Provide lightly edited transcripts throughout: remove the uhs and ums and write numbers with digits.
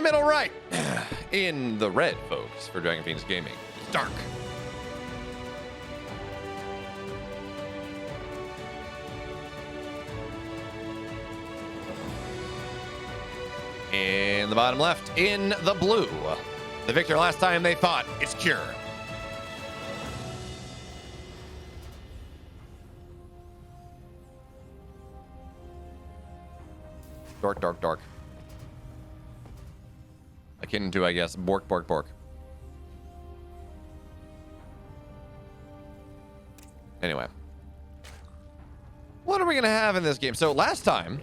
middle right, in the red, folks, for Dragon Phoenix Gaming, it's Dark. In the bottom left, in the blue, the victor last time they fought, it's Cure. Dark, dark, dark. Akin to, I guess, bork, bork, bork. Anyway. What are we going to have in this game? So last time,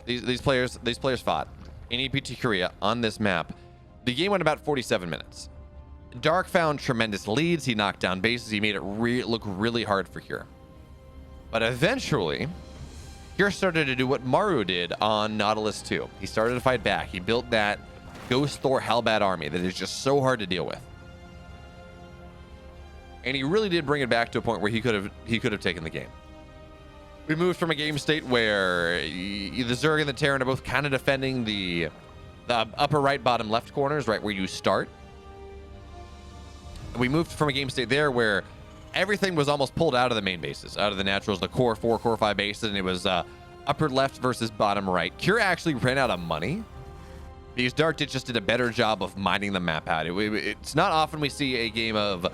these players fought in EPT Korea on this map. The game went about 47 minutes. Dark found tremendous leads. He knocked down bases. He made it look really hard for Cure. But eventually, Cure started to do what Maru did on Nautilus 2. He started to fight back. He built that Ghost Thor Hellbat army that is just so hard to deal with. And he really did bring it back to a point where he could have taken the game. We moved from a game state where the Zerg and the Terran are both kind of defending the upper right, bottom left corners, right where you start. We moved from a game state there where everything was almost pulled out of the main bases, out of the naturals, the core 4, core 5 bases, and it was upper left versus bottom right. Cure actually ran out of money because Dark just did a better job of mining the map out. It's not often we see a game of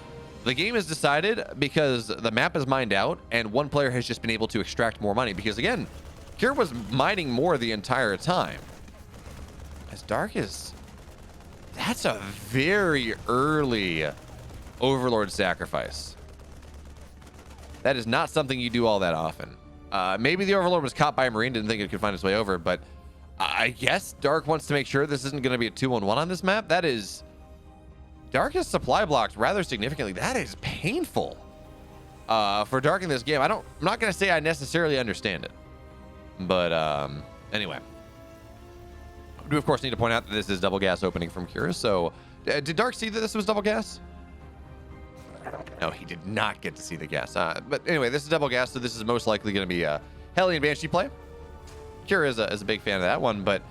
the game is decided because the map is mined out and one player has just been able to extract more money, because again, Cure was mining more the entire time. As Dark is, that's a very early Overlord sacrifice. That is not something you do all that often. Maybe the Overlord was caught by a Marine, didn't think it could find its way over, but I guess Dark wants to make sure this isn't going to be a 2-on-1 on this map. That is... Dark is supply blocked rather significantly. That is painful for Dark in this game. I'm not going to say I necessarily understand it. But anyway. We do, of course, need to point out that this is double gas opening from Cure. So did Dark see that this was double gas? No, he did not get to see the gas. But anyway, this is double gas, so this is most likely going to be a Hellion Banshee play. Cure is a big fan of that one, but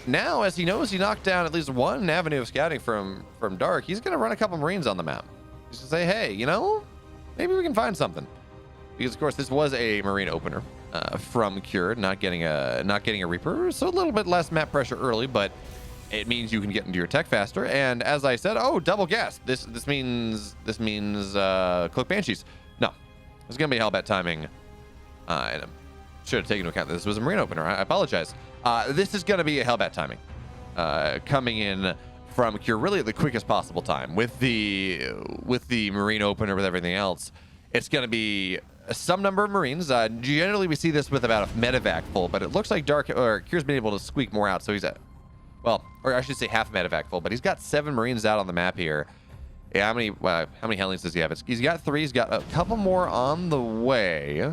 now, as he knows he knocked down at least one avenue of scouting from Dark, he's going to run a couple Marines on the map. He's going to say, hey, you know, maybe we can find something. Because, of course, this was a Marine opener from Cure, not getting a Reaper, so a little bit less map pressure early, but it means you can get into your tech faster. And as I said, oh, double gas. This means Cloak Banshees. No, it's going to be Hellbat timing. And I should have taken into account that this was a Marine opener. I apologize. This is going to be a Hellbat timing coming in from Cure really at the quickest possible time. With the Marine opener, with everything else, it's going to be some number of Marines. Generally, we see this with about a medevac full, but it looks like Cure's been able to squeak more out. So he's at, well, or I should say half medevac full, but he's got 7 Marines out on the map here. Yeah, how many Hellions does he have? He's got 3. He's got a couple more on the way.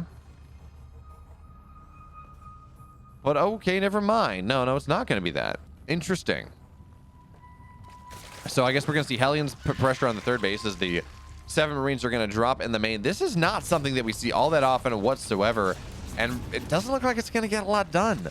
But okay, never mind. No, it's not going to be that. Interesting. So I guess we're going to see Hellions put pressure on the third base as the 7 Marines are going to drop in the main. This is not something that we see all that often whatsoever, and it doesn't look like it's going to get a lot done.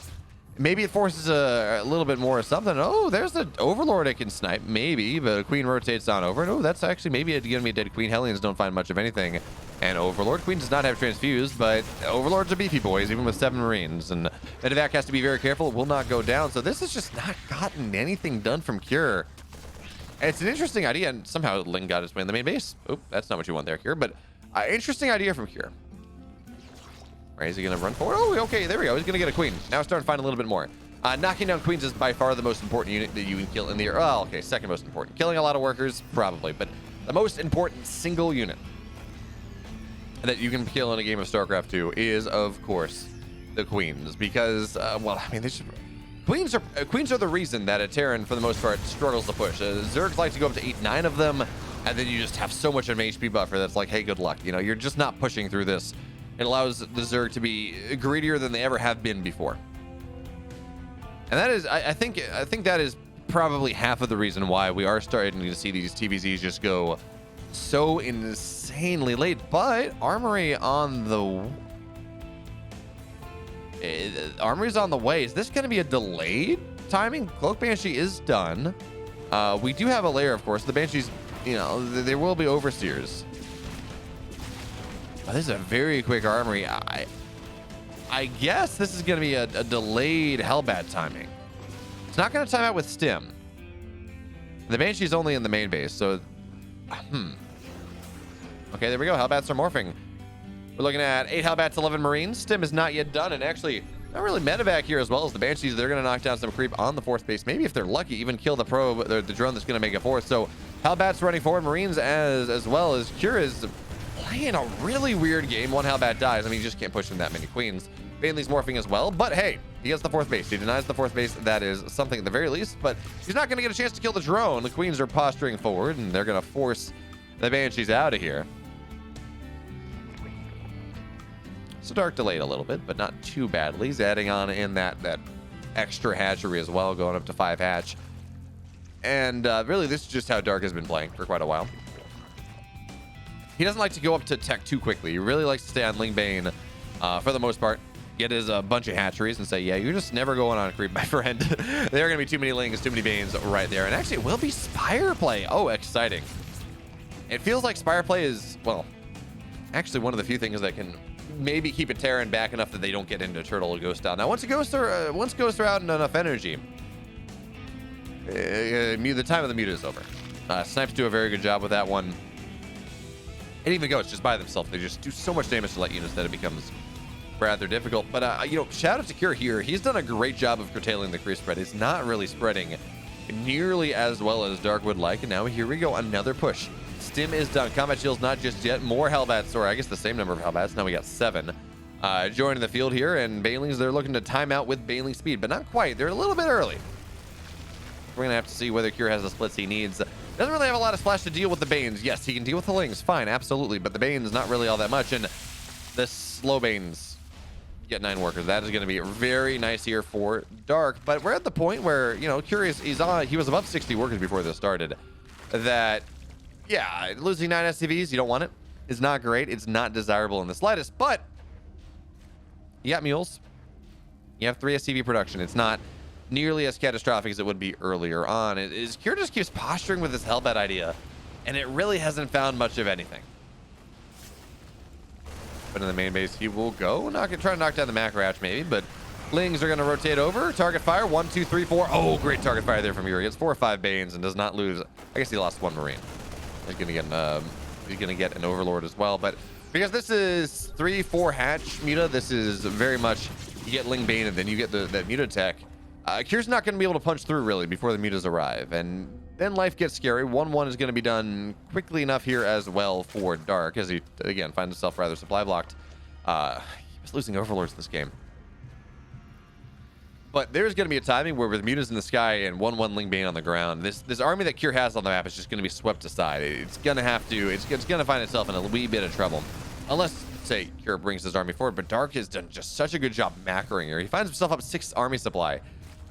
Maybe it forces a little bit more of something. Oh, there's the Overlord it can snipe. Maybe, but Queen rotates on over. And oh, that's actually maybe going to be a dead Queen. Hellions don't find much of anything. And Overlord. Queen does not have transfused, but Overlords are beefy boys, even with 7 Marines. And Medevac has to be very careful. It will not go down. So this has just not gotten anything done from Cure. And it's an interesting idea, and somehow Ling got his way in the main base. Oop, that's not what you want there, Cure. But interesting idea from Cure. Right, is he going to run forward? Oh, okay, there we go. He's going to get a Queen. Now it's starting to find a little bit more. Knocking down Queens is by far the most important unit that you can kill in the air. Oh, okay, second most important. Killing a lot of workers, probably, but the most important single unit that you can kill in a game of StarCraft 2 is, of course, the Queens. Because, well, I mean, Queens are the reason that a Terran, for the most part, struggles to push. Zergs like to go up to 8-9 of them, and then you just have so much of an HP buffer that's like, hey, good luck. You know, you're just not pushing through this. It allows the Zerg to be greedier than they ever have been before. And that is, I think that is probably half of the reason why we are starting to see these TVZs just go so insanely late. But Armory's on the way. Is this going to be a delayed timing, Cloak Banshee is done. We do have a layer, of course. The Banshees, you know, there will be overseers. But this is a very quick armory. I guess this is going to be a delayed Hellbat timing. It's not going to time out with Stim. The Banshee's only in the main base, so... Okay, there we go. Hellbats are morphing. We're looking at 8 Hellbats, 11 Marines. Stim is not yet done, and actually, not really medevac here as well as the Banshees. They're going to knock down some creep on the 4th base. Maybe if they're lucky, even kill the probe, the drone that's going to make a 4th. So Hellbats running forward, Marines as well as Cure is playing a really weird game. 1 Hellbat dies. I mean, you just can't push in that many queens. Bailey's morphing as well, but hey, he has the 4th base. He denies the 4th base. That is something at the very least, but he's not going to get a chance to kill the drone. The queens are posturing forward, and they're going to force the Banshees out of here. So Dark delayed a little bit, but not too badly. He's adding on in that extra hatchery as well, going up to 5 hatch. And really, this is just how Dark has been playing for quite a while. He doesn't like to go up to tech too quickly. He really likes to stay on Ling Bane for the most part. Get his bunch of hatcheries and say, yeah, you're just never going on a creep, my friend. There are going to be too many Lings, too many Banes right there. And actually, it will be Spire play. Oh, exciting. It feels like Spire play is, well, actually one of the few things that can maybe keep a Terran back enough that they don't get into Turtle or Ghost down. Now, once Ghosts are out in enough energy, the time of the mute is over. Snipes do a very good job with that one. And even Ghosts, just by themselves, they just do so much damage to light units that it becomes rather difficult. But, you know, shout out to Cure here. He's done a great job of curtailing the creep spread. It's not really spreading nearly as well as Dark would like. And now here we go, another push. Stim is done. Combat Shield's not just yet. More Hellbats, or I guess the same number of Hellbats. Now we got 7 joining the field here. And Banelings, they're looking to time out with Baneling speed, but not quite. They're a little bit early. We're going to have to see whether Cure has the splits he needs. Doesn't really have a lot of splash to deal with the Banes. Yes, he can deal with the Lings. Fine, absolutely. But the Banes, not really all that much. And the slow Banes get 9 workers. That is going to be very nice here for Dark. But we're at the point where, you know, Cure he was above 60 workers before this started. That... yeah, losing 9 SCVs, you don't want it. It's not great. It's not desirable in the slightest, but you got mules. You have 3 SCV production. It's not nearly as catastrophic as it would be earlier on. Cure just keeps posturing with this Hellbat idea, and it really hasn't found much of anything. But in the main base, he will go. Try to knock down the macro hatch maybe, but Lings are going to rotate over. Target fire, 1, 2, 3, 4. Oh, great target fire there from Yuri. He gets 4 or 5 Banes and does not lose. I guess he lost 1 Marine. He's gonna get an Overlord as well, but because this is 3-4 hatch Muta, this is very much you get Ling Bane and then you get that Muta tech. Cure's not gonna be able to punch through really before the Mutas arrive, and then life gets scary. 1-1 is gonna be done quickly enough here as well for Dark, as he again finds himself rather supply blocked. He was losing Overlords this game. But there's going to be a timing where with Mutas in the sky and 1-1 Ling Bane on the ground, this army that Cure has on the map is just going to be swept aside. It's going to find itself in a wee bit of trouble. Unless, say, Cure brings his army forward. But Dark has done just such a good job macroing here. He finds himself up 6 army supply,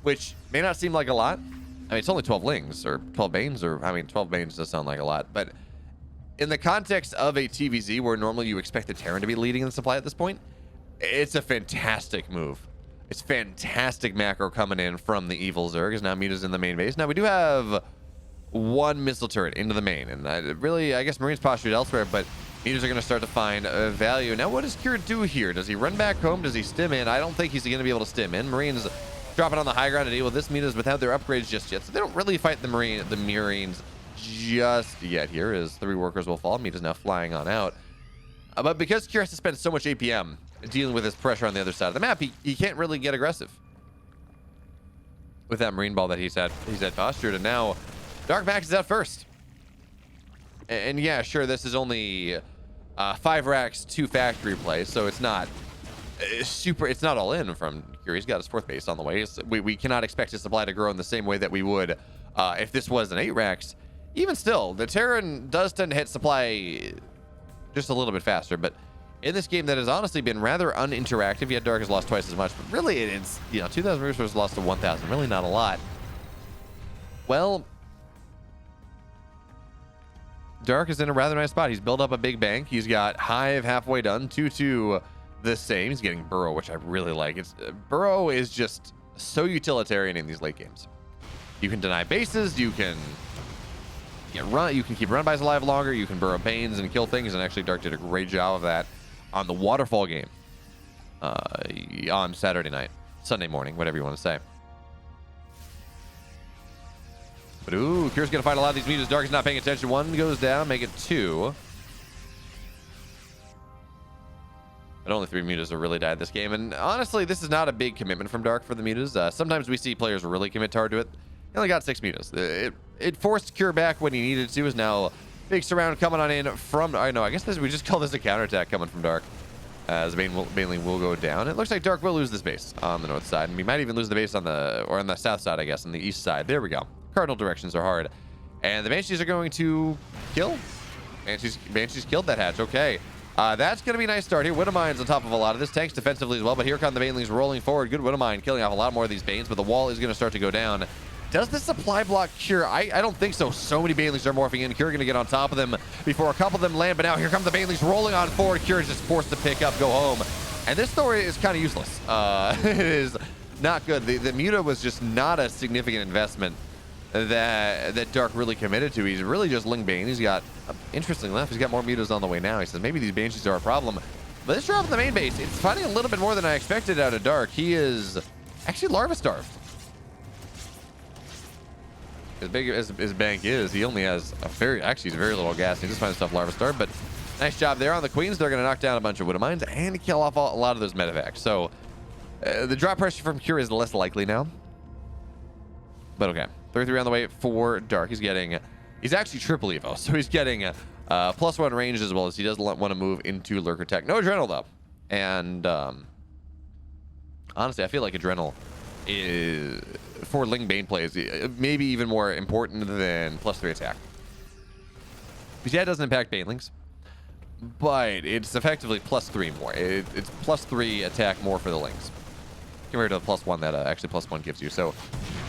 which may not seem like a lot. I mean, it's only 12 Lings, or 12 Banes, or, I mean, 12 Banes does sound like a lot. But in the context of a TVZ, where normally you expect the Terran to be leading in the supply at this point, it's a fantastic move. It's fantastic macro coming in from the evil Zerg, as now Muta's in the main base. Now we do have 1 missile turret into the main, and I guess Marines postured elsewhere, but Mutas are going to start to find value. Now what does Cure do here? Does he run back home? Does he stim in? I don't think he's going to be able to stim in. Marines dropping on the high ground to deal with this Mutas without their upgrades just yet, so they don't really fight the Marines just yet here, as 3 workers will fall. Muta's now flying on out. But because Cure has to spend so much APM dealing with his pressure on the other side of the map, he can't really get aggressive with that Marine ball that he's had postured. And now Dark maxes out first. And yeah, sure, this is only 5 racks, 2 factory plays, so it's not it's not all in from Cure. He's got his 4th base on the way. We cannot expect his supply to grow in the same way that we would if this was an 8 racks. Even still, the Terran does tend to hit supply just a little bit faster, but in this game that has honestly been rather uninteractive, yet Dark has lost twice as much, but really it's, you know, 2,000 resources lost to 1,000, really not a lot. Well, Dark is in a rather nice spot. He's built up a big bank. He's got Hive halfway done, 2-2 the same. He's getting Burrow, which I really like. Burrow is just so utilitarian in these late games. You can deny bases, you can you can keep run-bys alive longer, you can burrow Banes and kill things, and actually Dark did a great job of that on the waterfall game on Saturday night, Sunday morning, whatever you want to say. But ooh, Kira's gonna fight a lot of these mutas. Dark is not paying attention. One goes down, make it 2. But only 3 mutas have really died this game. And honestly, this is not a big commitment from Dark for the mutas. Sometimes we see players really commit hard to it. He only got 6 mutas. It forced Kira back when he needed to. Is now big surround coming on in from. I know. I guess we just call this a counterattack coming from Dark. As Baneling will go down. It looks like Dark will lose this base on the north side, and we might even lose the base on the south side, I guess, on the east side. There we go. Cardinal directions are hard, and the Banshees are going to kill. Banshees killed that hatch. Okay, that's going to be a nice start here. Widowmine's on top of a lot of this. Tanks defensively as well, but here come the Banelings rolling forward. Good Widowmine killing off a lot more of these Banes, but the wall is going to start to go down. Does the supply block Cure? I don't think so. So many Banelings are morphing in. Cure going to get on top of them before a couple of them land, but now here come the Banelings rolling on forward. Cure is just forced to pick up, go home. And this story is kind of useless. It is not good. The Muta was just not a significant investment that Dark really committed to. He's really just Ling Bane. He's got, interesting enough, he's got more Mutas on the way now. He says maybe these Banshees are a problem. But this drop in the main base, it's fighting a little bit more than I expected out of Dark. He is actually larva starved. As big as his bank is, he only has he's very little gas. He just finds stuff larva starved, but nice job there on the Queens. They're going to knock down a bunch of Widowmines and kill off a lot of those medevacs. So the drop pressure from Cure is less likely now. But okay, 33 on the way for Dark. He's actually triple evo, so he's getting +1 range as well as he doesn't want to move into Lurker Tech. No Adrenal though, and honestly, I feel like Adrenal is, for Ling Bane plays, maybe even more important than +3 attack. Because yeah, it doesn't impact Banelings, but it's effectively +3 more. It's +3 attack more for the Lings compared to the +1 that actually +1 gives you. So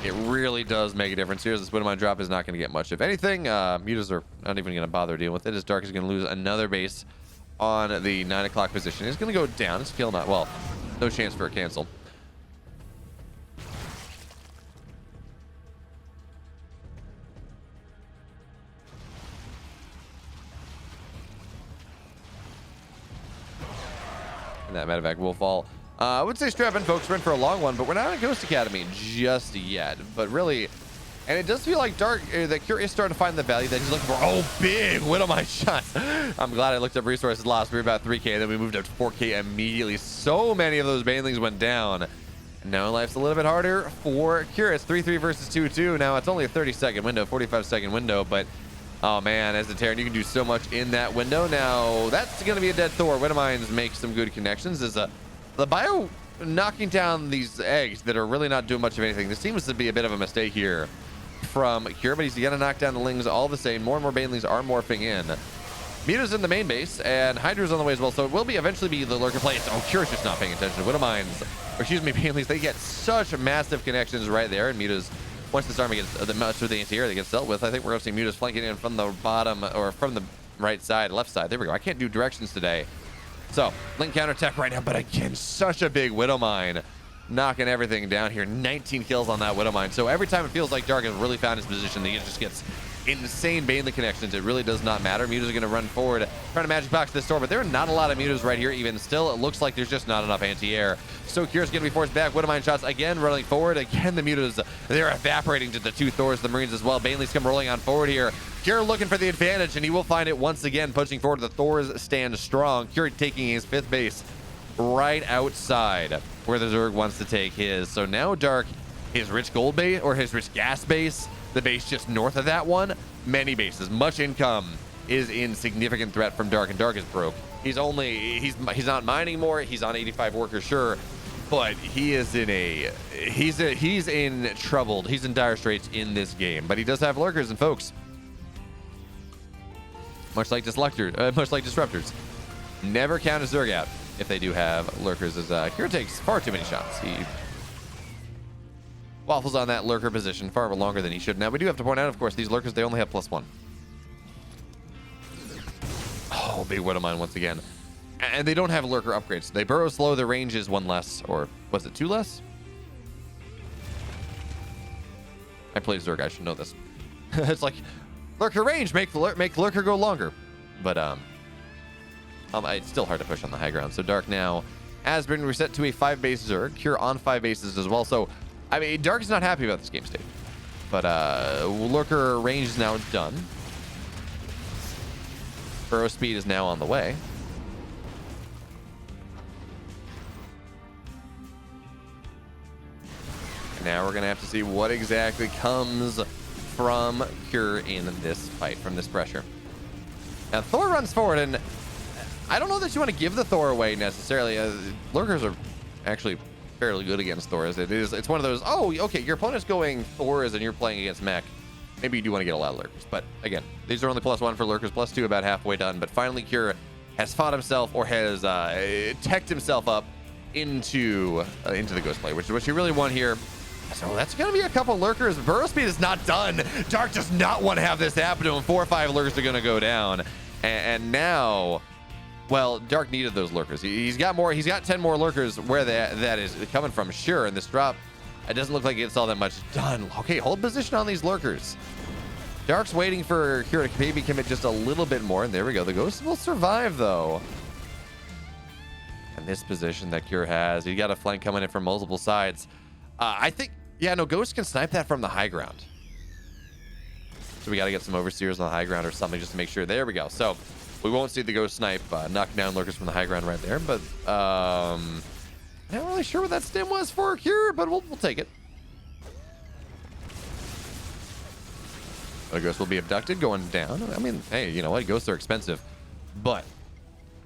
it really does make a difference here. This Widowmine drop is not going to get much, if anything. Mutas are not even going to bother dealing with it, as Dark is going to lose another base on the 9 o'clock position. He's going to go down. His kill not, well, no chance for a cancel. And that medevac will fall. I would say strap in, folks. We're in for a long one, but we're not at Ghost Academy just yet. But really, and it does feel like Dark, that Cure is starting to find the value that he's looking for. Oh, big Widowmine shot. I'm glad I looked up resources lost. We were about 3K, then we moved up to 4K immediately. So many of those Banelings went down. And now life's a little bit harder for Cure. It's 3-3 versus 2-2. Now it's only a 30-second window, 45-second window, but oh man, as a Terran, you can do so much in that window. Now, that's going to be a dead Thor. Widowmines make some good connections. Is the bio knocking down these eggs that are really not doing much of anything. This seems to be a bit of a mistake here from Cure, but he's going to knock down the Lings all the same. More and more Banelings are morphing in. Muta's in the main base, and Hydra's on the way as well, so it will eventually be the Lurker play. Oh, Cure's just not paying attention. Widowmines, or excuse me, Banelings, they get such massive connections right there, and Muta's, once this army gets much of the anti-air that gets dealt with, I think we're going to see Mutas flanking in from the bottom, or from the right side, left side. There we go. I can't do directions today. So, Link counterattack right now, but again, such a big Widowmine knocking everything down here. 19 kills on that Widowmine. So every time it feels like Dark has really found his position, he just gets insane Banelink connections. It really does not matter. Mutas are going to run forward, trying to magic box this door, but there are not a lot of Mutas right here. Even still, it looks like there's just not enough anti-air. So Cure's going to be forced back. Widowmine shots again, running forward. Again, the Mutas, they're evaporating to the 2 Thors, the Marines as well. Banelings come rolling on forward here. Cure looking for the advantage, and he will find it once again, pushing forward. The Thors stand strong. Cure taking his 5th base right outside where the Zerg wants to take his. So now Dark, his rich gold base, or his rich gas base, the base just north of that one, many bases, much income is in significant threat from Dark, and Dark is broke. He's not mining more. He's on 85 workers, sure, but he is he's in troubled. He's in dire straits in this game, but he does have lurkers, and folks, much like disruptors, never count a Zerg out if they do have lurkers, as Cure takes far too many shots. He waffles on that lurker position far longer than he should. Now, we do have to point out, of course, these lurkers, they only have +1. Oh, big Widowmine once again. And they don't have lurker upgrades. They burrow slow, their range is 1 less, or was it 2 less? I play Zerg, I should know this. It's like lurker range, make lurker go longer. But it's still hard to push on the high ground. So Dark now has been reset to a 5-base Zerg. Cure on 5 bases as well. So I mean, Dark is not happy about this game state. But lurker range is now done. Burrow speed is now on the way. Now we're gonna have to see what exactly comes from Cure in this fight, from this pressure. Now Thor runs forward, and I don't know that you want to give the Thor away necessarily. Lurkers are actually fairly good against Thors. It's one of those, oh, okay, your opponent's going Thors and you're playing against mech. Maybe you do want to get a lot of lurkers, but again, these are only +1 for lurkers, +2 about halfway done. But finally, Cure has fought himself, or has teched himself up into the ghost play, which is what you really want here. So that's going to be a couple lurkers. Burrow speed is not done. Dark does not want to have this happen to him. 4 or 5 lurkers are going to go down. And now, well, Dark needed those lurkers. He's got more. He's got 10 more lurkers. Where that is coming from, sure. And this drop, it doesn't look like it's all that much done. Okay, hold position on these lurkers. Dark's waiting for Cure to maybe commit just a little bit more. And there we go. The ghost will survive, though. And this position that Cure has, he got a flank coming in from multiple sides. I think, yeah, no, Ghost can snipe that from the high ground. So we got to get some overseers on the high ground or something just to make sure. There we go. So we won't see the Ghost snipe knocking down lurkers from the high ground right there. But I'm not really sure what that stim was for Cure, but we'll take it. The Ghost will be abducted, going down. I mean, hey, you know what? Ghosts are expensive. But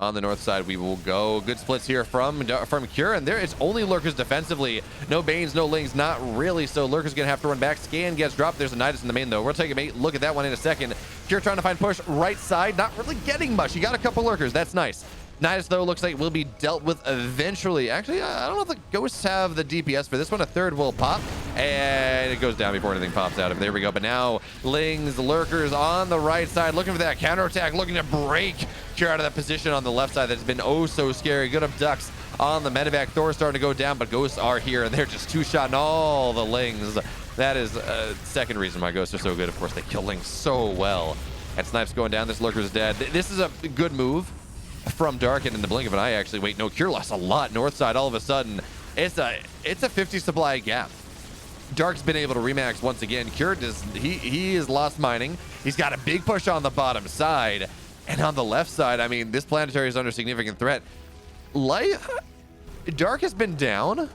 on the north side, we will go. Good splits here from Cure, and there it's only lurkers defensively. No Banes, no Lings, not really. So lurkers gonna have to run back. Scan gets dropped. There's a Nidus in the main though. We'll take a look at that one in a second. Cure trying to find push right side, not really getting much. He got a couple lurkers. That's nice. Nidus though looks like will be dealt with eventually. Actually, I don't know if the Ghosts have the DPS for this one. A third will pop, and it goes down before anything pops out of it. There we go. But now Lings, lurkers on the right side, looking for that counterattack, looking to break Cure out of that position on the left side that's been oh so scary. Good abducts on the medevac. Thor starting to go down, but Ghosts are here, and they're just two-shotting all the Lings. That is second reason why Ghosts are so good. Of course, they kill Lings so well. And Snipe's going down. This lurker's dead. This is a good move from Dark, and in the blink of an eye, actually, wait, no, Cure lost a lot north side. All of a sudden, it's a 50 supply gap. Dark's been able to remax once again. Cure he is lost mining. He's got a big push on the bottom side, and on the left side, I mean, this planetary is under significant threat. Dark has been down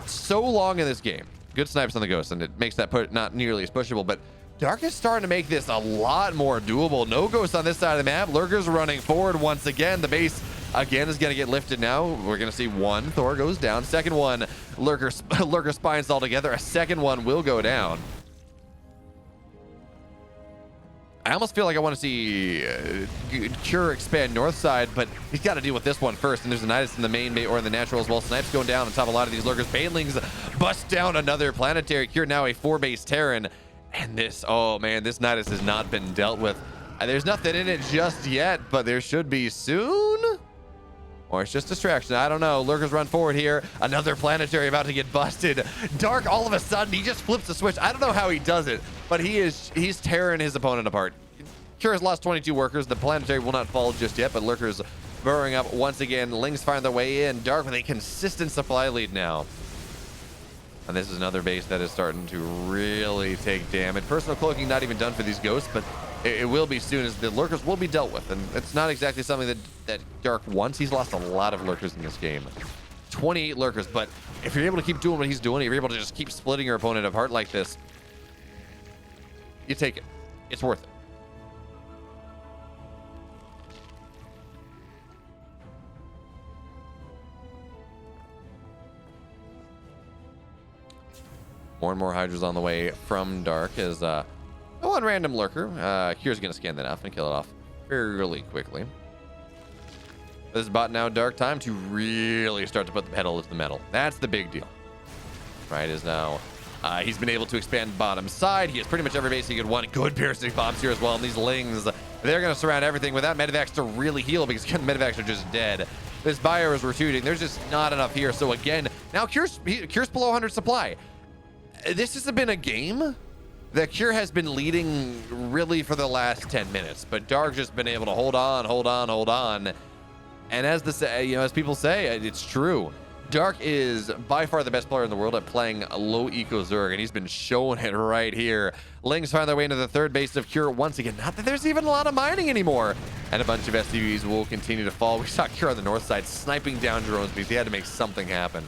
so long in this game. Good snipes on the Ghost, and it makes that put not nearly as pushable, but Dark is starting to make this a lot more doable. No Ghost on this side of the map. Lurkers running forward once again. The base again is going to get lifted now. We're going to see one. Thor goes down. Second one, Lurker spines all together. A second one will go down. I almost feel like I want to see Cure expand north side, but he's got to deal with this one first. And there's a Nidus in the main or in the natural as well. Snipes going down on top of a lot of these lurkers. Banelings bust down another planetary. Cure now a 4-base Terran. And this, oh man, this Nidus has not been dealt with. There's nothing in it just yet, but there should be soon. Or it's just distraction. I don't know. Lurkers run forward here. Another planetary about to get busted. Dark, all of a sudden, he just flips the switch. I don't know how he does it, but he's tearing his opponent apart. Cure has lost 22 workers. The planetary will not fall just yet, but Lurkers burrowing up once again. Lings find their way in. Dark with a consistent supply lead now. And this is another base that is starting to really take damage. Personal cloaking not even done for these Ghosts, but it will be soon, as the lurkers will be dealt with. And it's not exactly something that Dark wants. He's lost a lot of lurkers in this game. 28 lurkers, but if you're able to keep doing what he's doing, if you're able to just keep splitting your opponent apart like this, you take it. It's worth it. More and more Hydras on the way from Dark as one random lurker. Cure's going to scan that off and kill it off fairly quickly. This is about now Dark time to really start to put the pedal to the metal. That's the big deal. Right, is now he's been able to expand bottom side. He has pretty much every base he could want. Good piercing bombs here as well. And these Lings, they're going to surround everything without medevacs to really heal, because again, medevacs are just dead. This bio is retreating. There's just not enough here. So again, now Cure's below 100 supply. this has been a game that Cure has been leading really for the last 10 minutes, but Dark just been able to hold on. And as as people say, it's true. Dark is by far the best player in the world at playing a low eco Zerg, and he's been showing it right here. Lings find their way into the third base of Cure once again. Not that there's even a lot of mining anymore. And a bunch of SCVs will continue to fall. We saw Cure on the north side sniping down drones because he had to make something happen.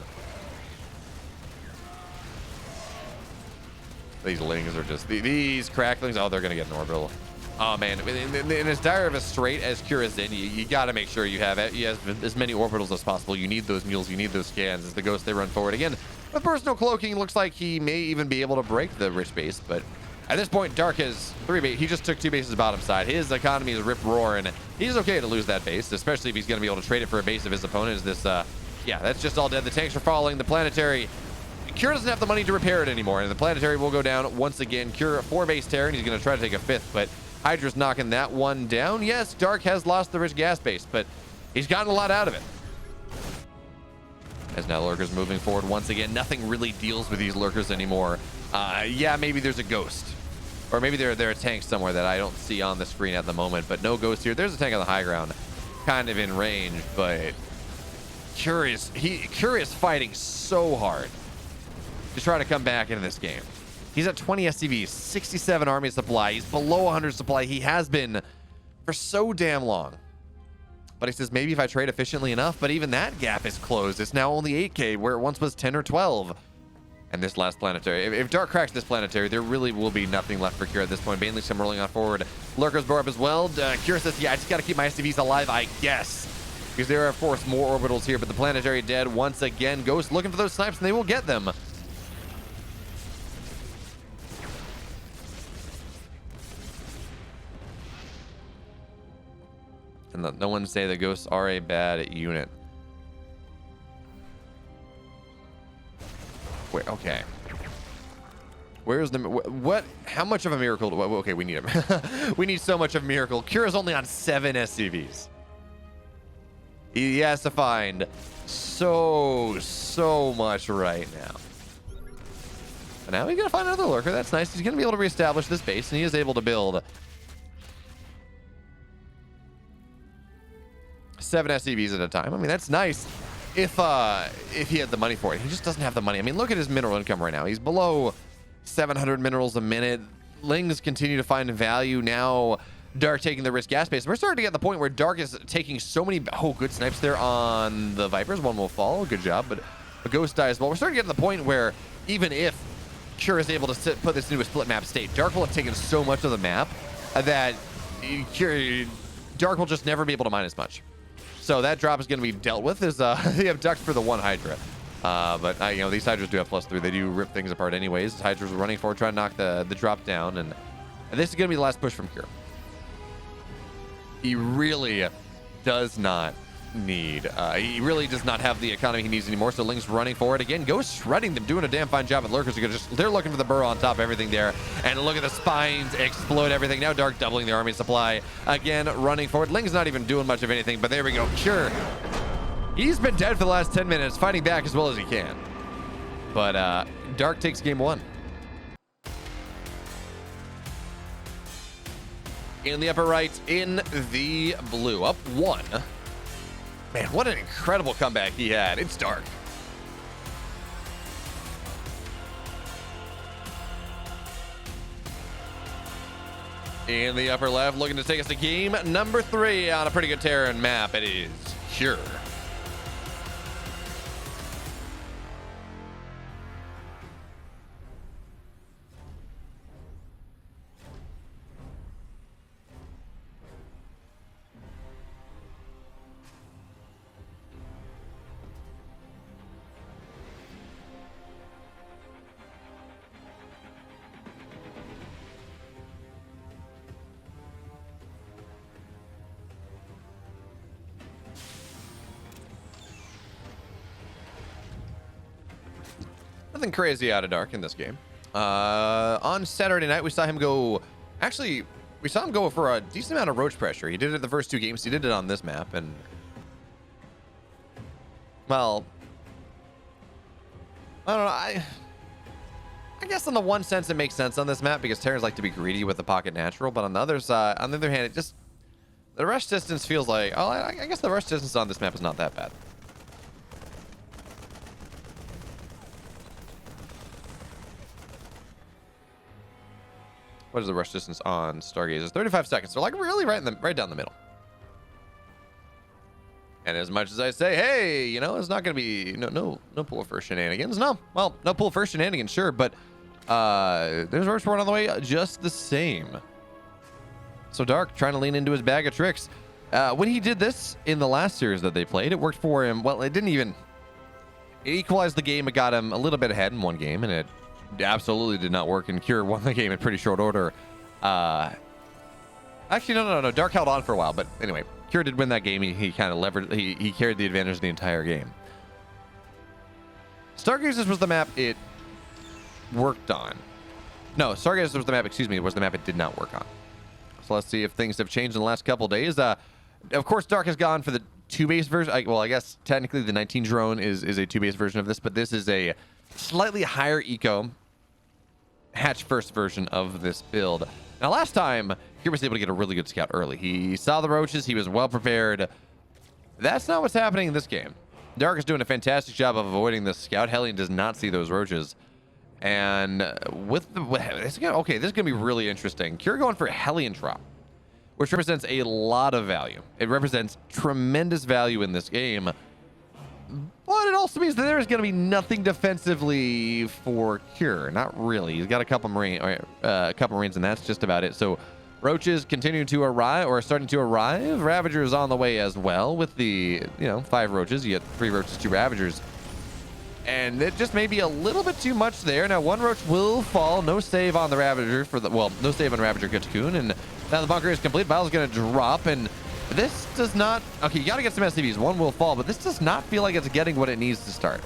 These Lings are just, these cracklings, oh, they're going to get an orbital. Oh, man, in as dire of a strait as Cure is in, you got to make sure you have as many orbitals as possible. You need those mules, you need those scans. As the Ghost, they run forward again. With personal cloaking, looks like he may even be able to break the rich base, but at this point, Dark has 3 base. He just took 2 bases bottom side. His economy is rip-roaring. He's okay to lose that base, especially if he's going to be able to trade it for a base of his opponent. Is this, yeah, that's just all dead. The tanks are falling. The planetary, Cure doesn't have the money to repair it anymore, and the planetary will go down once again. Cure 4 base Terran. He's going to try to take a 5th, but Hydra's knocking that one down. Yes, Dark has lost the rich gas base, but he's gotten a lot out of it. As now Lurkers moving forward once again. Nothing really deals with these Lurkers anymore. Yeah, maybe there's a Ghost. Or maybe there are tanks somewhere that I don't see on the screen at the moment, but no Ghost here. There's a tank on the high ground, kind of in range, but Cure is fighting so hard to try to come back into this game. He's at 20 SCVs, 67 army supply. He's below 100 supply. He has been for so damn long. But he says, maybe if I trade efficiently enough, but even that gap is closed. It's now only 8K, where it once was 10 or 12. And this last planetary, if Dark cracks this planetary, there really will be nothing left for Cure at this point. Mainly some rolling on forward. Lurkers blow up as well. Cure says, yeah, I just got to keep my SCVs alive, I guess. Because there are, of course, more orbitals here, but the planetary dead once again. Ghost looking for those snipes, and they will get them. And no one say the Ghosts are a bad unit. Wait, okay. Where's the what? How much of a miracle? Okay, we need him. We need so much of a miracle. Cure is only on 7 SCVs. He has to find so much right now. But now he's gonna find another Lurker. That's nice. He's gonna be able to reestablish this base, and he is able to build 7 SCVs at a time. I mean, that's nice if he had the money for it. He just doesn't have the money. I mean, look at his mineral income right now. He's below 700 minerals a minute. Lings continue to find value. Now Dark taking the risk gas base. We're starting to get to the point where Dark is taking so many, oh, good snipes there on the Vipers. One will fall, good job, but a Ghost dies as well. We're starting to get to the point where even if Cure is able to put this into a split map state, Dark will have taken so much of the map that Dark will just never be able to mine as much. So that drop is going to be dealt with. Is they have ducked for the 1 Hydra, but these Hydras do have +3. They do rip things apart anyways. Hydras are running forward, trying to knock the drop down, and this is going to be the last push from Cure. He really does not need. He really does not have the economy he needs anymore. So Link's running forward again. Goes shredding them, doing a damn fine job. And Lurkers are they're looking for the burrow on top of everything there. And look at the spines explode everything. Now Dark doubling the army supply again, running forward. Link's not even doing much of anything, but there we go. Cure. He's been dead for the last 10 minutes, fighting back as well as he can. But Dark takes game 1. In the upper right, in the blue, up 1. Man, what an incredible comeback he had. It's Dark. In the upper left, looking to take us to game number 3 on a pretty good Terran map. It is Cure. Nothing crazy out of Dark in this game. On Saturday night, we saw him go... Actually, we saw him go for a decent amount of roach pressure. He did it the first 2 games. He did it on this map, and... Well... I don't know. I guess in the one sense it makes sense on this map because Terrans like to be greedy with the pocket natural, but on the other side, on the other hand, it just the rush distance feels like, oh, I guess the rush distance on this map is not that bad. What is the rush distance on Stargazers? 35 seconds. So like really right down the middle. And as much as I say, hey, you know, it's not going to be no pool for shenanigans. No, well, no pool for shenanigans, sure, but there's Ro4 on the way just the same. So Dark trying to lean into his bag of tricks. When he did this in the last series that they played, it worked for him. Well, it didn't even. It equalized the game. It got him a little bit ahead in one game, and it absolutely did not work. And Cure won the game in pretty short order. Actually, no. Dark held on for a while, but anyway. Cure did win that game. He kind of levered. He carried the advantage the entire game. Stargazers was the map it worked on. No, Stargazers was the map. Excuse me, was the map it did not work on. So let's see if things have changed in the last couple days. Of course, Dark has gone for the 2-base version. Well, I guess technically the 19 drone is a 2-base version of this, but this is a slightly higher eco hatch first version of this build. Now, last time, Cure was able to get a really good scout early. He saw the roaches. He was well prepared. That's not what's happening in this game. Dark is doing a fantastic job of avoiding the scout. Hellion does not see those roaches. And with the... this is going to be really interesting. Cure going for a Hellion drop, which represents a lot of value. It represents tremendous value in this game. But it also means that there is going to be nothing defensively for Cure. Not really. He's got a couple marines, and that's just about it. So roaches continue to arrive, or starting to arrive. Ravagers on the way as well. With the 5 roaches, you get 3 roaches, 2 Ravagers, and it just may be a little bit too much there. Now 1 roach will fall. No save on the Ravager no save on Ravager Cocoon, and now the bunker is complete. Battle's going to drop, and this does not... Okay, you got to get some SCVs. 1 will fall, but this does not feel like it's getting what it needs to start.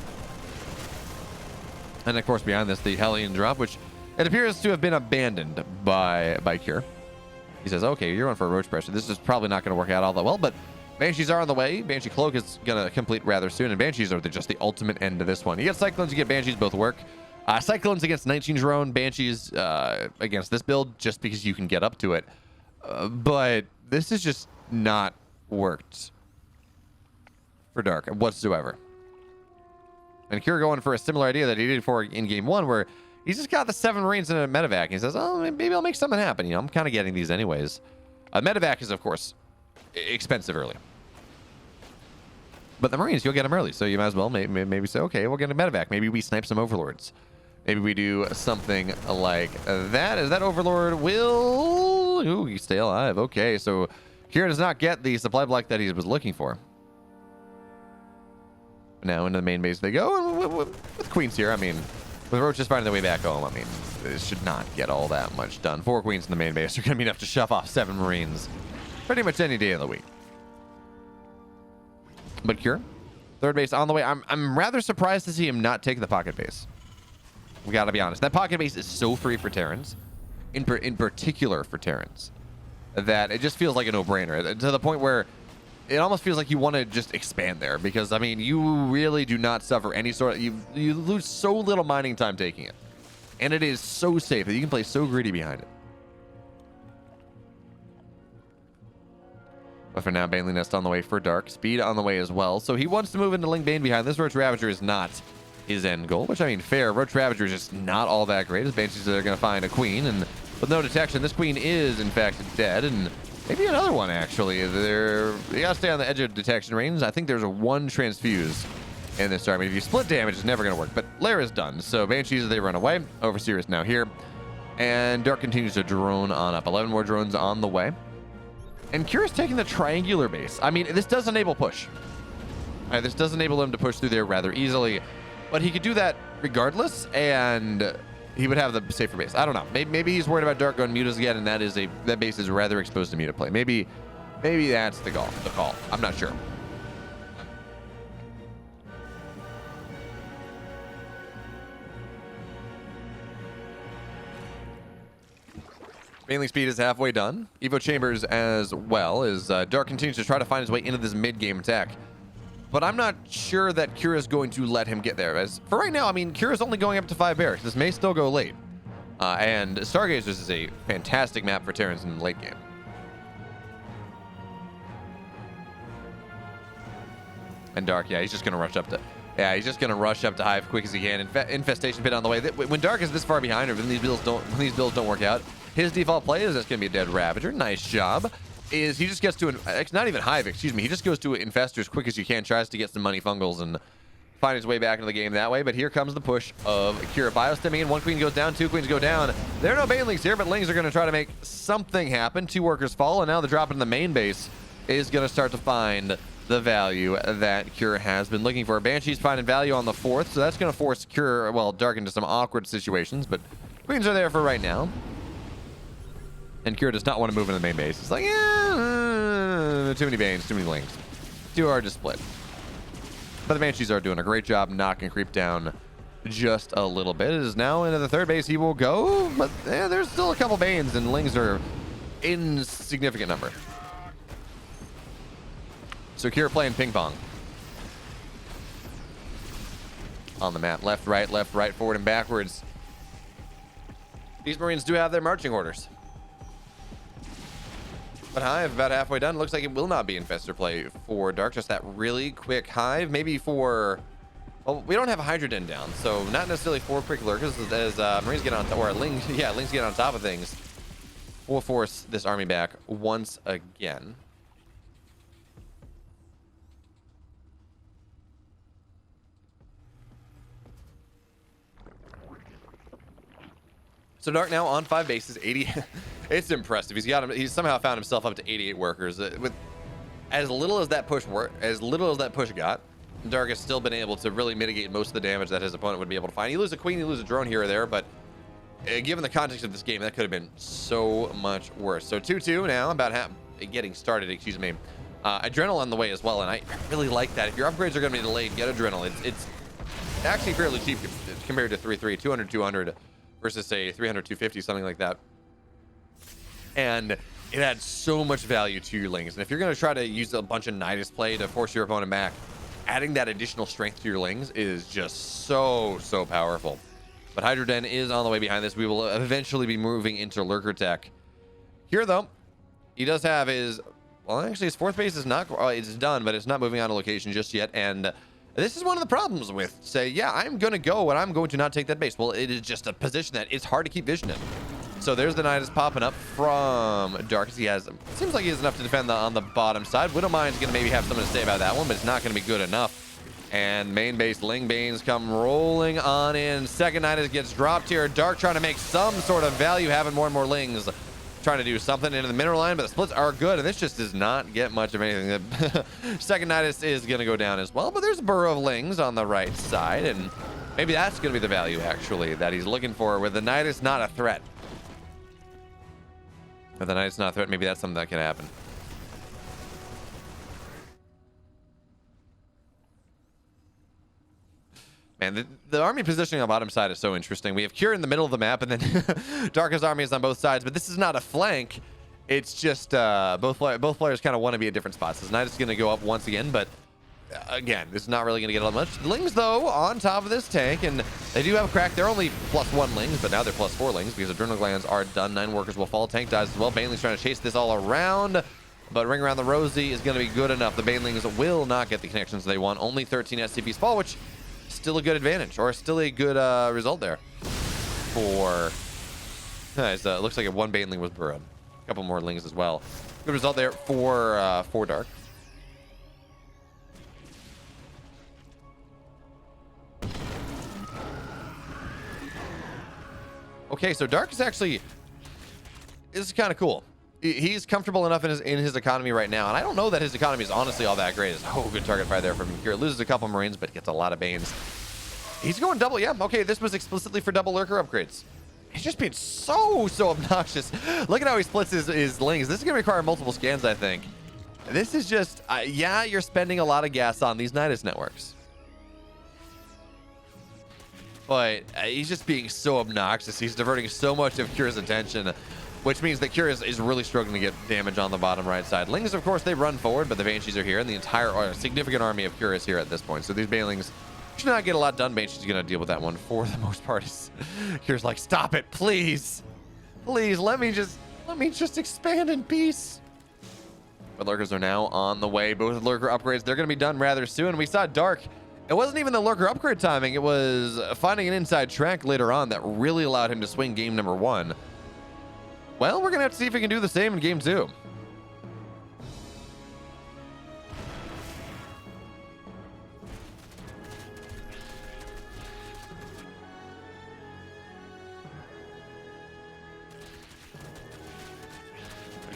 And, of course, behind this, the Hellion drop, which it appears to have been abandoned by Cure. He says, okay, you're on for a roach pressure. This is probably not going to work out all that well, but Banshees are on the way. Banshee Cloak is going to complete rather soon, and Banshees are just the ultimate end to this one. You get Cyclones, you get Banshees, both work. Cyclones against 19 drone, Banshees against this build, just because you can get up to it. But this is just not worked for Dark whatsoever. And Cure going for a similar idea that he did for in game 1, where he's just got the 7 Marines in a medevac. And he says, oh, maybe I'll make something happen. I'm kind of getting these anyways. Medevac is, of course, expensive early. But the Marines, you'll get them early. So you might as well maybe say, okay, we'll get a medevac. Maybe we snipe some Overlords. Maybe we do something like that. Is that Overlord will... Ooh, you stay alive. Okay, so Cure does not get the supply block that he was looking for. Now into the main base they go. And with Queens here, I mean, with Roach just finding their way back home, I mean, it should not get all that much done. 4 Queens in the main base are going to be enough to shove off 7 Marines pretty much any day of the week. But Cure, 3rd base on the way. I'm rather surprised to see him not take the pocket base. We got to be honest. That pocket base is so free for Terrans, in particular for Terrans, that it just feels like a no-brainer, to the point where it almost feels like you want to just expand there, because, I mean, you really do not suffer any sort of... You lose so little mining time taking it. And it is so safe that you can play so greedy behind it. But for now, Baneley Nest on the way for Dark. Speed on the way as well. So he wants to move into Ling Bane behind. This Roach Ravager is not his end goal, which, I mean, fair. Roach Ravager is just not all that great, as Banshees are going to find a Queen, and with no detection, this Queen is, in fact, dead, and maybe another one, actually. You got to stay on the edge of detection range. I think there's a 1 transfuse in this army. If you split damage, it's never going to work, but Lair is done. So Banshees, they run away. Overseer is now here, and Dark continues to drone on up. 11 more drones on the way. And Cure is taking the triangular base. I mean, this does enable push. This does enable him to push through there rather easily, but he could do that regardless, and he would have the safer base. I don't know. Maybe he's worried about Dark going mutas again, and that base is rather exposed to muta play. Maybe that's the call. I'm not sure. Mainly speed is halfway done. Evo Chambers as well, as Dark continues to try to find his way into this mid-game attack. but I'm not sure that Kira's going to let him get there. As for right now, I mean, Kira's only going up to 5 barracks. This may still go late. And Stargazers is a fantastic map for Terrans in the late game. And Dark, yeah, he's just gonna rush up to, Hive quick as he can. Infestation pit on the way. When Dark is this far behind, or when these builds don't work out, his default play is that's gonna be a dead Ravager. Nice job. Is he just gets to not even Hive, excuse me. He just goes to Infestor as quick as you can, tries to get some money fungals and find his way back into the game that way. But here comes the push of Kira biostemming in. 1 queen goes down, 2 queens go down. There are no banelings here, but Lings are gonna try to make something happen. 2 workers fall, and now the drop in the main base is gonna start to find the value that Kira has been looking for. Banshee's finding value on the 4th, so that's going to force Kira, well, Dark into some awkward situations, but queens are there for right now. And Kira does not want to move into the main base. It's like, yeah, too many Banes, too many Lings. Too hard to split. But the Banshees are doing a great job knocking creep down just a little bit. It is now into the 3rd base. He will go, but yeah, there's still a couple Banes, and Lings are in significant number. So Kira playing ping pong on the map. Left, right, forward, and backwards. These Marines do have their marching orders. But Hive about halfway done. Looks like it will not be Infestor play for Dark. Just that really quick Hive. Maybe for... Well, we don't have a Hydra Den down, so not necessarily 4 quick lurkers as Marines get on... Or Lings, yeah, Lings get on top of things. We'll force this army back once again. So Dark now on 5 bases, 80. It's impressive. He's somehow found himself up to 88 workers. With as little as that push got, Dark has still been able to really mitigate most of the damage that his opponent would be able to find. You lose a queen, you lose a drone here or there, but given the context of this game, that could have been so much worse. So 2-2 now, about getting started, excuse me. Adrenal on the way as well, and I really like that. If your upgrades are going to be delayed, get Adrenal. It's actually fairly cheap compared to 3-3, 200-200. Versus say 300-250, something like that. And it adds so much value to your Lings. And if you're going to try to use a bunch of Nidus play to force your opponent back, adding that additional strength to your Lings is just so powerful. But Hydra Den is on the way behind this. We will eventually be moving into Lurker Tech. Here, though, he does have his... Well, actually, his 4th base is not... it's done, but it's not moving on to location just yet. And... this is one of the problems with, say, yeah, I'm going to go and I'm going to not take that base. Well, it is just a position that it's hard to keep vision in. So there's the Nidus popping up from Dark. He has, seems like he has enough to defend on the bottom side. Widowmine's going to maybe have something to say about that one, but it's not going to be good enough. And main base Ling Banes come rolling on in. Second Nidus gets dropped here. Dark trying to make some sort of value, having more and more Lings. Trying to do something into the mineral line, but the splits are good, and this just does not get much of anything. Second Nidus is going to go down as well, but there's a burrow of Lings on the right side, and maybe that's going to be the value, actually, that he's looking for, with the Nidus not a threat. With the Nidus not a threat, maybe that's something that can happen. Man, the army positioning on the bottom side is so interesting. We have Kira in the middle of the map, and then Darkest army is on both sides. But this is not a flank. It's just both players kind of want to be at different spots. This Knight is going to go up once again, but again, this is not really going to get all much. Lings, though, on top of this tank, and they do have a crack. They're only +1 Lings, but now they're +4 Lings because adrenal glands are done. 9 workers will fall. Tank dies as well. Baneling's trying to chase this all around, but Ring Around the Rosie is going to be good enough. The Banelings will not get the connections they want. Only 13 SCPs fall, which still a good advantage, or still a good result there for... Nice. Looks like a 1 Baneling was burrowed. A couple more Lings as well. Good result there for Dark. Okay, so Dark is actually... This is kind of cool. He's comfortable enough in his economy right now, and I don't know that his economy is honestly all that great. Oh, good target fire there from Kira. Loses a couple Marines, but gets a lot of Banes. He's going double. Yeah, okay, this was explicitly for double Lurker upgrades. He's just being so obnoxious. Look at how he splits his Lings. This is going to require multiple scans, I think. This is just... yeah, you're spending a lot of gas on these Nidus networks. But he's just being so obnoxious. He's diverting so much of Kira's attention which means that Curious is really struggling to get damage on the bottom right side. Lings, of course, they run forward, but the Banshees are here, and the entire significant army of Curious here at this point. So these Banelings should not get a lot done. Banshee's going to deal with that one for the most part. Curious like, stop it, please. Please, let me just expand in peace. But Lurkers are now on the way. Both Lurker upgrades, they're going to be done rather soon. We saw Dark. It wasn't even the Lurker upgrade timing. It was finding an inside track later on that really allowed him to swing game number 1. Well, we're going to have to see if we can do the same in game 2.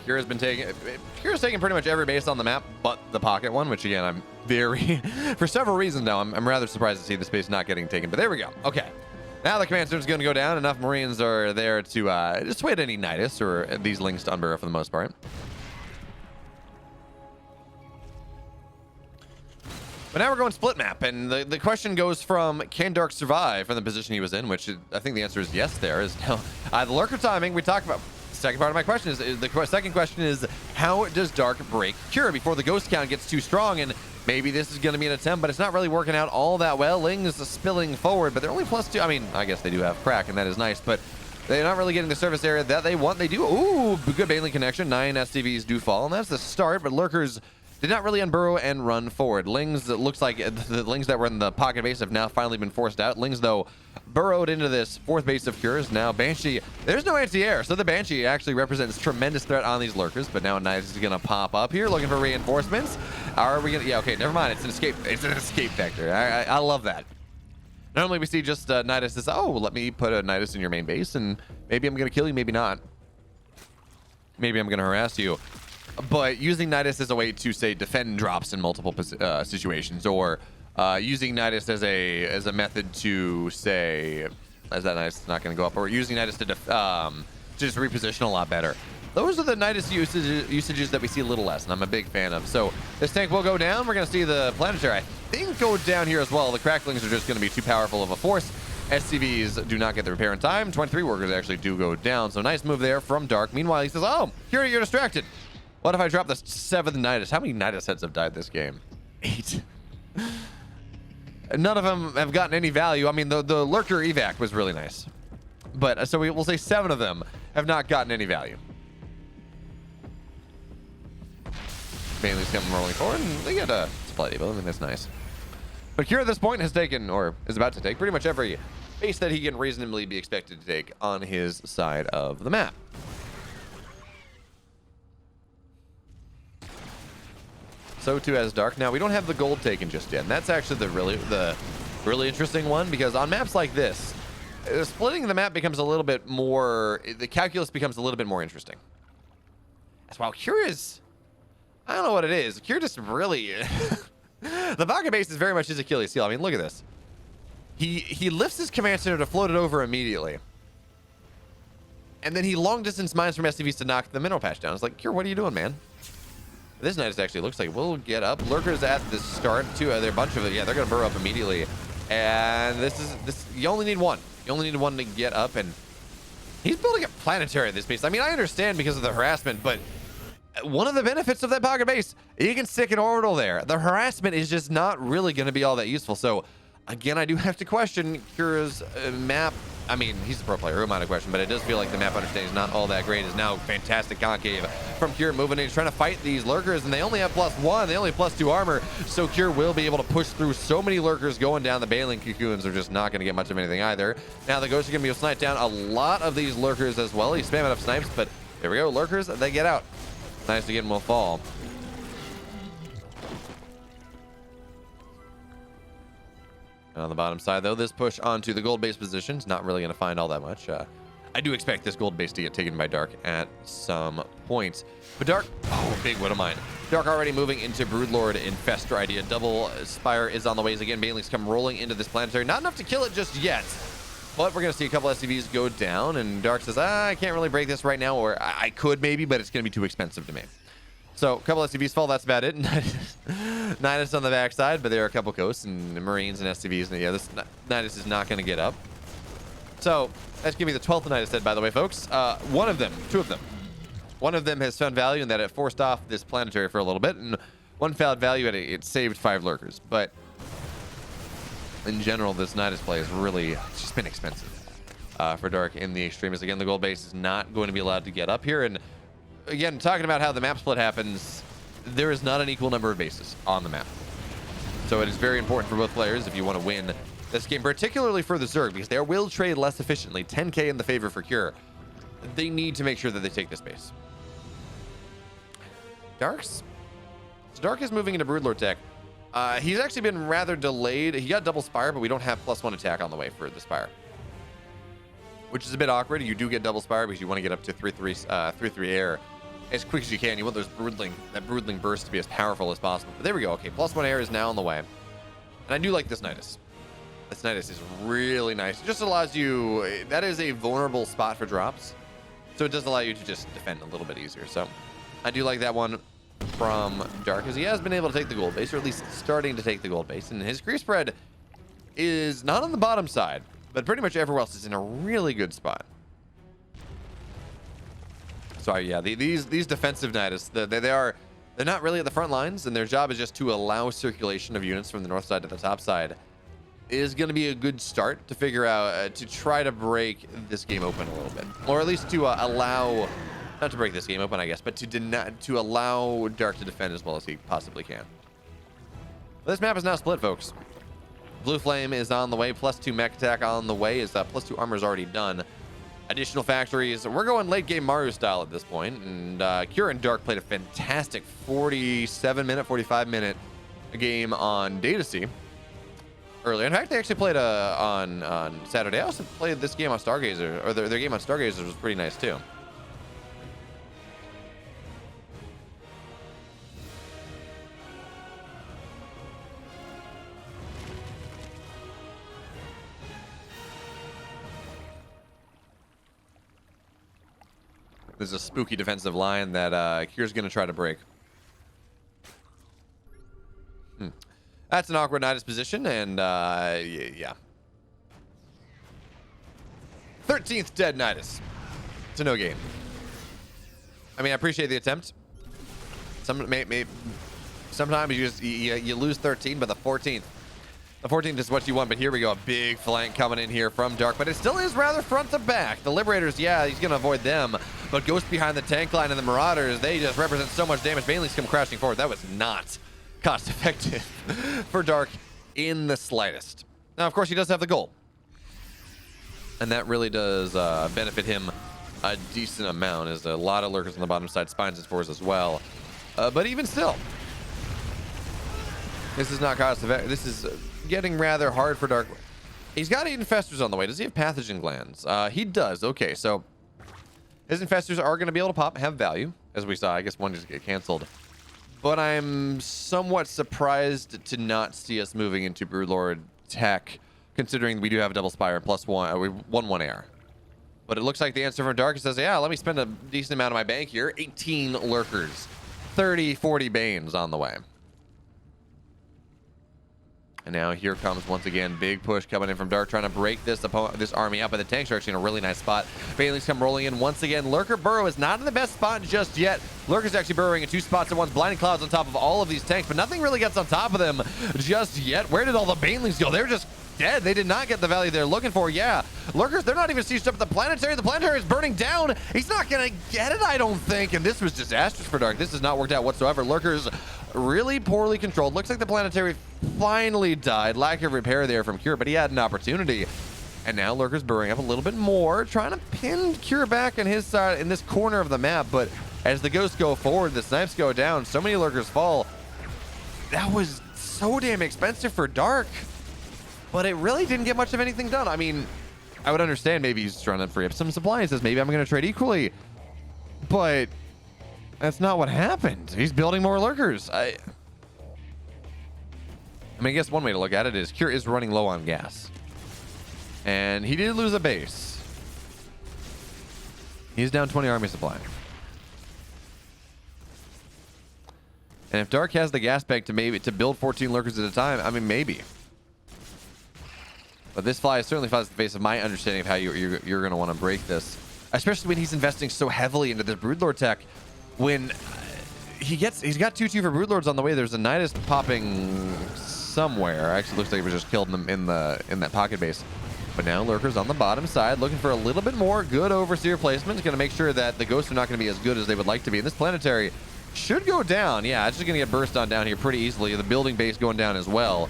Kira's taking pretty much every base on the map but the pocket one, which again, I'm very, for several reasons now, I'm rather surprised to see this base not getting taken, but there we go. Okay. Now the command center is going to go down. Enough Marines are there to dissuade any Nidus or these Lings to unburrow for the most part. But now we're going split map, and the question goes from, can Dark survive from the position he was in, which I think the answer is yes there. Is now the Lurker timing we talked about. Second part of my question is the second question is, how does Dark break Cure before the ghost count gets too strong? And maybe this is going to be an attempt, but it's not really working out all that well. Ling's spilling forward, but they're only +2. I mean, I guess they do have crack, and that is nice, but they're not really getting the surface area that they want. They do. Ooh, good Baneling connection. 9 SCVs do fall, and that's the start, but Lurkers did not really unburrow and run forward. Lings, it looks like the Lings that were in the pocket base have now finally been forced out. Lings, though, burrowed into this 4th base of Cures. Now Banshee, there's no anti-air, so the Banshee actually represents tremendous threat on these Lurkers, but now Nidus is going to pop up here looking for reinforcements. Are we going to... Yeah, okay, never mind. It's an escape vector. I love that. Normally we see just Nidus says, oh, let me put a Nidus in your main base, and maybe I'm going to kill you, maybe not. Maybe I'm going to harass you. But using Nidus as a way to, say, defend drops in multiple situations, or using Nidus as a method to, say, as that Nidus is not going to go up, or using Nidus to just reposition a lot better. Those are the Nidus usages that we see a little less, and I'm a big fan of. So this tank will go down. We're going to see the Planetary, I think, go down here as well. The Cracklings are just going to be too powerful of a force. SCVs do not get the repair in time. 23 workers actually do go down. So nice move there from Dark. Meanwhile, he says, oh, here you're distracted. What if I drop the 7th Nidus? How many Nidus heads have died this game? 8. None of them have gotten any value. I mean, the Lurker evac was really nice. But so we'll say 7 of them have not gotten any value. Bailey's coming rolling forward, and they get a supply depot. I mean, that's nice. But Kira at this point has taken, or is about to take, pretty much every base that he can reasonably be expected to take on his side of the map. So too has Dark. Now we don't have the gold taken just yet, and that's actually the really interesting one, because on maps like this, splitting the map becomes a little bit more. The calculus becomes a little bit more interesting. As well, Curious, I don't know what it is. Cure just really the pocket base is very much his Achilles heel. I mean, look at this. He lifts his command center to float it over immediately, and then he long distance mines from SCVs to knock the mineral patch down. It's like, Cure, what are you doing, man? This Nidus actually looks like we'll get up. Lurkers at the start too. There are a bunch of it. Yeah, they're gonna burrow up immediately. And this you only need one. You only need one to get up, and he's building a planetary at this base. I mean, I understand because of the harassment, but one of the benefits of that pocket base, you can stick an orbital there. The harassment is just not really going to be all that useful. So again, I do have to question Kira's map. I mean, he's a pro player, who am I to question, but it does feel like the map understanding is not all that great. Is now fantastic concave from Cure moving in. He's trying to fight these Lurkers, and they only have +1. They only have +2 armor, so Cure will be able to push through so many Lurkers going down. The Baneling Cocoons are just not going to get much of anything either. Now the Ghost are going to be able to snipe down a lot of these Lurkers as well. He's spamming up snipes, but there we go. Lurkers, they get out. Nice to get them will fall. And on the bottom side, though, this push onto the gold base position is not really going to find all that much. I do expect this gold base to get taken by Dark at some point. But Dark, oh, big what am I? Dark already moving into Broodlord Infestor idea. Double Spire is on the ways again. Banelings come rolling into this planetary. Not enough to kill it just yet. But we're going to see a couple SCVs go down. And Dark says, I can't really break this right now. Or I could maybe, but it's going to be too expensive to me. So a couple SCVs fall, that's about it. Nidus on the backside, but there are a couple coasts and Marines and SCVs. And yeah, this Nidus is not going to get up. So that's gonna be the 12th night I said, by the way, folks. Two of them. One of them has found value in that it forced off this planetary for a little bit, and one found value in it saved 5 lurkers. But in general, this Nidus play is really just been expensive for Dark in the extremis. Again, the gold base is not going to be allowed to get up here. And again, talking about how the map split happens, there is not an equal number of bases on the map. So it is very important for both players if you want to win this game, particularly for the Zerg, because they will trade less efficiently. 10k in the favor for Cure. They need to make sure that they take this base. So Dark is moving into Broodlord tech. He's actually been rather delayed. He got double Spire, but we don't have +1 attack on the way for the Spire, which is a bit awkward. You do get double Spire because you want to get up to 3/3 air as quick as you can. You want that broodling burst to be as powerful as possible. But there we go. Okay, +1 air is now on the way. And I do like this Nidus. This Nidus is really nice. It just allows you, that is a vulnerable spot for drops. So it does allow you to just defend a little bit easier. So I do like that one from Dark, because he has been able to take the gold base, or at least starting to take the gold base. And his creep spread is not on the bottom side, but pretty much everywhere else is in a really good spot. So yeah, these defensive Nidus, they're not really at the front lines, and their job is just to allow circulation of units from the north side to the top side. Is going to be a good start to figure out to try to break this game open a little bit, or at least to allow, not to break this game open, I guess, but to allow Dark to defend as well as he possibly can. But this map is now split, folks. Blue Flame is on the way, +2 mech attack on the way, is +2 armor is already done. Additional factories. We're going late game Mario style at this point, and Cure and Dark played a fantastic 45-minute game on Datacy earlier. In fact, they actually played on Saturday. I also played this game on Stargazer, or their game on Stargazer was pretty nice too. There's a spooky defensive line that Cure's going to try to break. That's an awkward Nidus position, and yeah. 13th dead Nidus. It's a no game. I mean, I appreciate the attempt. Sometimes you lose 13, but the 14th is what you want. But here we go, a big flank coming in here from Dark, but it still is rather front to back. The Liberators, yeah, he's gonna avoid them, but Ghost behind the tank line and the Marauders, they just represent so much damage. Banelings come crashing forward. That was not cost effective for Dark in the slightest. Now, of course, he does have the goal, and that really does benefit him a decent amount. There's a lot of lurkers on the bottom side, spines and spores as well, but even still, this is not cost effective. This is getting rather hard for Dark. He's got 8 infestors on the way. Does he have pathogen glands? He does. Okay, so his infestors are going to be able to pop, have value, as we saw. I guess one just get canceled. But I'm somewhat surprised to not see us moving into Broodlord tech, considering we do have a double Spire and +1, we 1/1 air. But it looks like the answer from Dark says, yeah, let me spend a decent amount of my bank here. 18 lurkers, 30, 40 Banes on the way. And now here comes, once again, big push coming in from Dark, trying to break this army up, but the tanks are actually in a really nice spot. Banelings come rolling in once again. Lurker burrow is not in the best spot just yet. Lurker's actually burrowing in 2 spots at once. Blinding Clouds on top of all of these tanks, but nothing really gets on top of them just yet. Where did all the Banelings go? They're just dead. They did not get the value they're looking for. Yeah, Lurkers, they're not even sieged up at the Planetary. The Planetary is burning down. He's not going to get it, I don't think. And this was disastrous for Dark. This has not worked out whatsoever. Lurkers really poorly controlled. Looks like the Planetary finally died. Lack of repair there from Cure, but he had an opportunity. And now Lurker's burrowing up a little bit more, trying to pin Cure back on his side in this corner of the map. But as the ghosts go forward, the snipes go down, so many Lurkers fall. That was so damn expensive for Dark, but it really didn't get much of anything done. I mean, I would understand maybe he's trying to free up some supply and says, maybe I'm going to trade equally, but that's not what happened. He's building more Lurkers. I mean, I guess one way to look at it is Cure is running low on gas, and he did lose a base. He's down 20 army supply. And if Dark has the gas bank to build 14 Lurkers at a time, I mean, maybe. But this fly certainly flies in the face of my understanding of how you're going to want to break this, especially when he's investing so heavily into this Broodlord tech. When he's got 2/2 for Broodlords on the way. There's a Nidus popping somewhere. Actually, looks like it was just killed in that pocket base. But now Lurkers on the bottom side, looking for a little bit more good Overseer placement. It's going to make sure that the Ghosts are not going to be as good as they would like to be. And this Planetary should go down. Yeah, it's just going to get burst on down here pretty easily. The building base going down as well.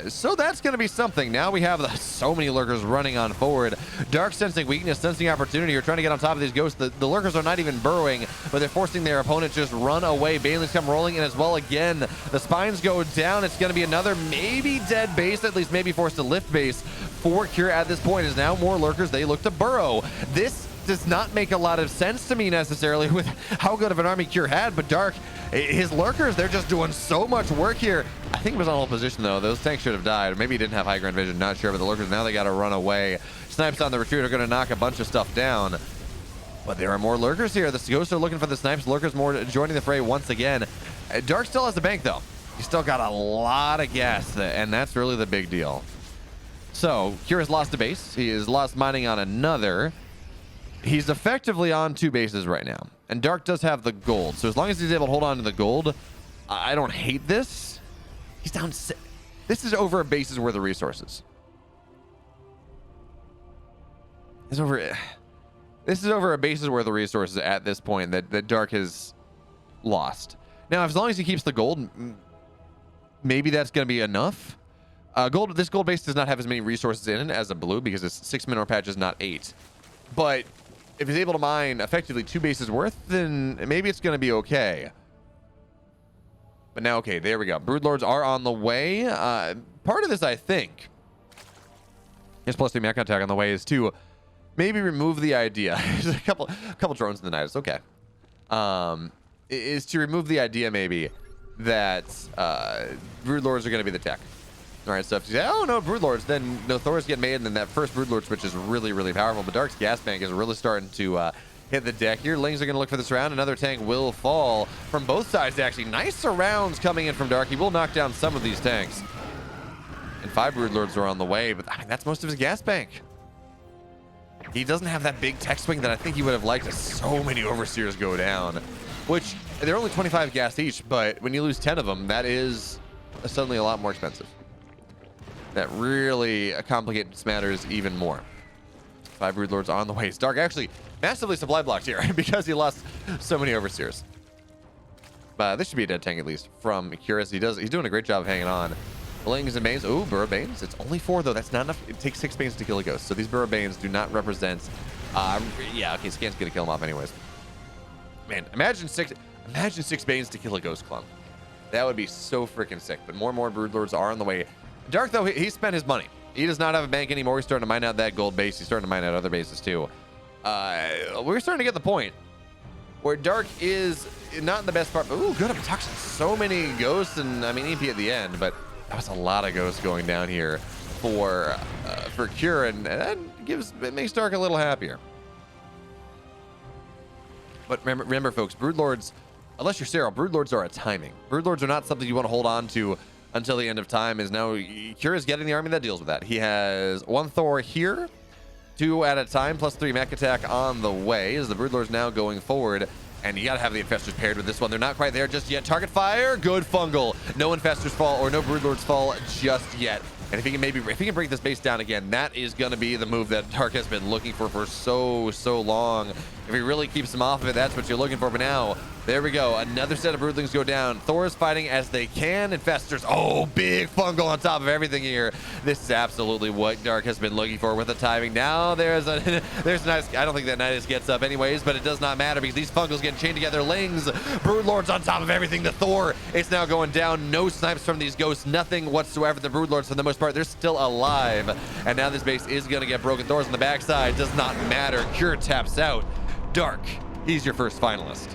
So that's going to be something. Now we have so many Lurkers running on forward. Dark sensing weakness, sensing opportunity. You're trying to get on top of these Ghosts. The Lurkers are not even burrowing, but they're forcing their opponent just run away. Banelings come rolling in as well again. The spines go down. It's going to be another maybe dead base, at least maybe forced to lift base for Cure at this point. Is now more Lurkers. They look to burrow. This does not make a lot of sense to me necessarily with how good of an army Cure had, but Dark, his Lurkers, they're just doing so much work here. I think it was on hold position though. Those tanks should have died. Or maybe he didn't have high ground vision, not sure, but the Lurkers, now they got to run away. Snipes on the retreat are going to knock a bunch of stuff down. But there are more Lurkers here. The Ghosts are looking for the snipes. Lurkers more joining the fray once again. Dark still has the bank though. He's still got a lot of gas, and that's really the big deal. So Cure has lost a base. He has lost mining on another. He's effectively on 2 bases right now. And Dark does have the gold. So as long as he's able to hold on to the gold, I don't hate this. He's down. This is over a base's worth of resources. This is over a base's worth of resources at this point that Dark has lost. Now, as long as he keeps the gold, maybe that's going to be enough. This gold base does not have as many resources in it as a blue because it's 6 mineral patches, not 8. But if he's able to mine effectively 2 bases worth, then maybe it's going to be okay. But now, okay, there we go. Broodlords are on the way. Part of this, I think, his +2 mech attack on the way is to maybe remove the idea. There's a couple drones in the night. It's okay. Is to remove the idea maybe that Broodlords are going to be the tech. All right, so if you say, oh no, Broodlords, then no Thors get made, and then that first Broodlord switch is really, really powerful. But Dark's gas bank is really starting to hit the deck here. Lings are going to look for this round. Another tank will fall from both sides, actually. Nice surrounds coming in from Dark. He will knock down some of these tanks. And 5 Broodlords are on the way, but I mean, that's most of his gas bank. He doesn't have that big tech swing that I think he would have liked as so many Overseers go down, which they're only 25 gas each, but when you lose 10 of them, that is suddenly a lot more expensive. That really complicates matters even more. 5 Broodlords on the way. Dark actually massively supply blocked here because he lost so many Overseers. But this should be a dead tank at least from Curious. He's doing a great job of hanging on. Lings and Banes. Ooh, Burrow Banes. It's only 4 though. That's not enough. It takes 6 Banes to kill a Ghost. So these Burrow Banes do not represent. Yeah, okay, Scan's gonna kill him off anyways. Man, imagine 6 Banes to kill a Ghost Clone. That would be so freaking sick. But more and more Broodlords are on the way. Dark, though, he spent his money. He does not have a bank anymore. He's starting to mine out that gold base. He's starting to mine out other bases, too. We're starting to get the point where Dark is not in the best part. Ooh, good. I'm touching so many Ghosts, and, I mean, EP at the end, but that was a lot of Ghosts going down here for Cure, and that makes Dark a little happier. But remember, folks, Broodlords, unless you're Cyril, Broodlords are a timing. Broodlords are not something you want to hold on to until the end of time. Is now Cure is getting the army that deals with that. He has 1 Thor here, 2 at a time, +3 mech attack on the way as the Broodlords now going forward. And you got to have the Infestors paired with this one. They're not quite there just yet. Target fire, good fungal. No Infestors fall or no Broodlords fall just yet. And if he can break this base down again, that is going to be the move that Dark has been looking for so long. If he really keeps him off of it, that's what you're looking for. But now, there we go. Another set of Broodlings go down. Thor's fighting as they can. Infestors, oh, big fungal on top of everything here. This is absolutely what Dark has been looking for with the timing. Now there's a nice, I don't think that Nidus gets up anyways, but it does not matter because these fungals getting chained together. Lings, Broodlords on top of everything. The Thor is now going down. No snipes from these Ghosts, nothing whatsoever. The Broodlords, for the most part, they're still alive. And now this base is going to get broken. Thor's on the backside. Does not matter. Cure taps out. Dark, he's your first finalist.